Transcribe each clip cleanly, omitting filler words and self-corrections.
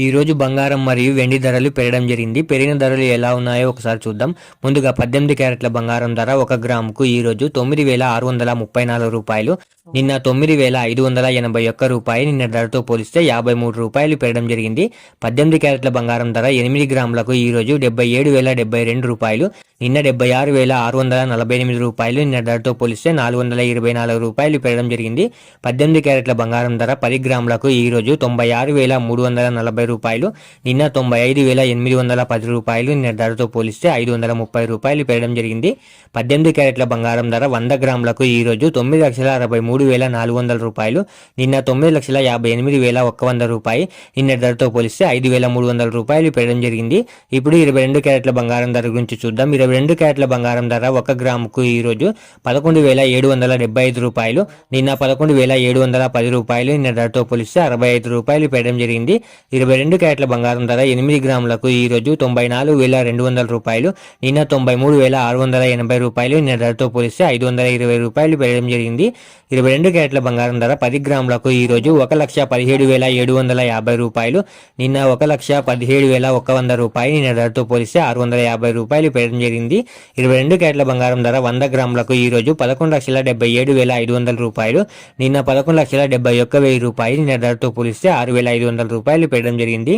ఈ రోజు బంగారం మరియు వెండి ధరలు పెరగడం జరిగింది. పెరిగిన ధరలు ఎలా ఉన్నాయో ఒకసారి చూద్దాం. ముందుగా 18 క్యారెట్ల బంగారం ధర 1 గ్రాముకు ఈ రోజు 9,634 రూపాయలు. నిన్న 9,581 రూపాయలు. నిన్న ధరతో పోలిస్తే 53 రూపాయలు పెరగడం జరిగింది. 18 క్యారెట్ల బంగారం ధర 8 గ్రాములకు ఈ రోజు 77,072 రూపాయలు. నిన్న 76,648 రూపాయలు. నిన్న ధరతో పోలిస్తే 424 రూపాయలు పెరగడం జరిగింది. 18 క్యారెట్ల బంగారం ధర 10 గ్రాములకు ఈ రోజు 96,340 రూపాయలు. నిన్న 95,810 రూపాయలు. నిన్న ధరతో పోలిస్తే 530 రూపాయలు పెరగడం జరిగింది. 18 క్యారెట్ల బంగారం ధర 100 గ్రాములకు ఈ రోజు 9,63,400 రూపాయలు. నిన్న 9,58,100 రూపాయలు. నిన్న ధరతో పోలిస్తే 5,300 రూపాయలు పెరగడం జరిగింది. ఇప్పుడు 22 క్యారెట్ల బంగారం ధర గురించి చూద్దాం. 22 క్యారెట్ల బంగారం ధర 1 గ్రాముకు ఈ రోజు 11,775 రూపాయలు. నిన్న 11,710 రూపాయలు. నిన్న ధరతో పోలిస్తే 65 రూపాయలు పెరగడం జరిగింది. 22 క్యారెట్ల బంగారం ధర 8 గ్రాములకు ఈ రోజు 94,200 రూపాయలు. నిన్న 93,680 రూపాయలు. నిన్న ధరతో పోలిస్తే 520 రూపాయలు పెరగడం జరిగింది. 22 క్యారెట్ల బంగారం ధర 10 గ్రాములకు ఈ రోజు 1,17,750 రూపాయలు. నిన్న 1,17,100 రూపాయలు. నిన్న ధరతో పోలిస్తే 650 రూపాయలు పెరగడం జరిగింది. 22 క్యారెట్ల బంగారం ధర 100 గ్రాములకు ఈ రోజు 11,77,500 రూపాయలు. నిన్న 11,71,000 రూపాయలు. నిన్న ధరతో పోలిస్తే 6,500 రూపాయలు పెరగడం జరిగింది.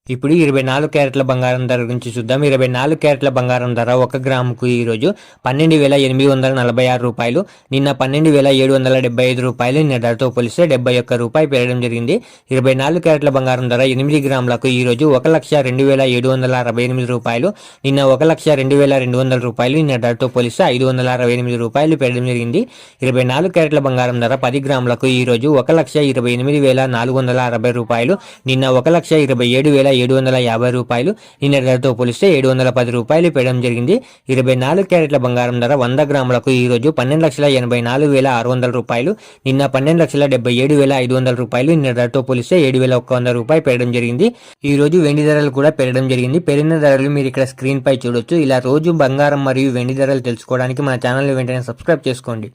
ఇప్పుడు 24 క్యారెట్ల బంగారం ధర గురించి చూద్దాం. 24 క్యారెట్ల బంగారం ధర 1 గ్రాముకు ఈ రోజు 12,846 రూపాయలు. నిన్న 12,775 రూపాయలు. నిన్న ధరతో పోలిస్తే 71 రూపాయలు పెరగడం జరిగింది. 24 క్యారెట్ల బంగారం ధర 8 గ్రాములకు ఈ రోజు 1,02,768 రూపాయలు. నిన్న 1,02,200 రూపాయలు. నిన్న ధరతో పోలిస్తే 568 రూపాయలు పెరగడం జరిగింది. 24 క్యారెట్ల బంగారం ధర 10 గ్రాములకు ఈ రోజు 1,28,460 రూపాయలు. నిన్న 1,27,750 రూపాయలు. నిన్న ధరతో పోలిస్తే 710 రూపాయలు పెరగడం జరిగింది. 24 క్యారెట్ల బంగారం ధర 100 గ్రాములకు ఈ రోజు 12,84,600 రూపాయలు. నిన్న 12,77,500 రూపాయలు. నిన్న ధరతో పోలిస్తే 7,100 రూపాయలు పెరగడం జరిగింది. ఈ రోజు వెండి ధరలు కూడా పెరగడం జరిగింది. పెరిగిన ధరలు మీరు ఇక్కడ స్క్రీన్ పై చూడొచ్చు. ఇలా రోజు బంగారం మరియు వెండి ధరలు తెలుసుకోవడానికి మన ఛానల్ వెంటనే సబ్స్క్రైబ్ చేసుకోండి.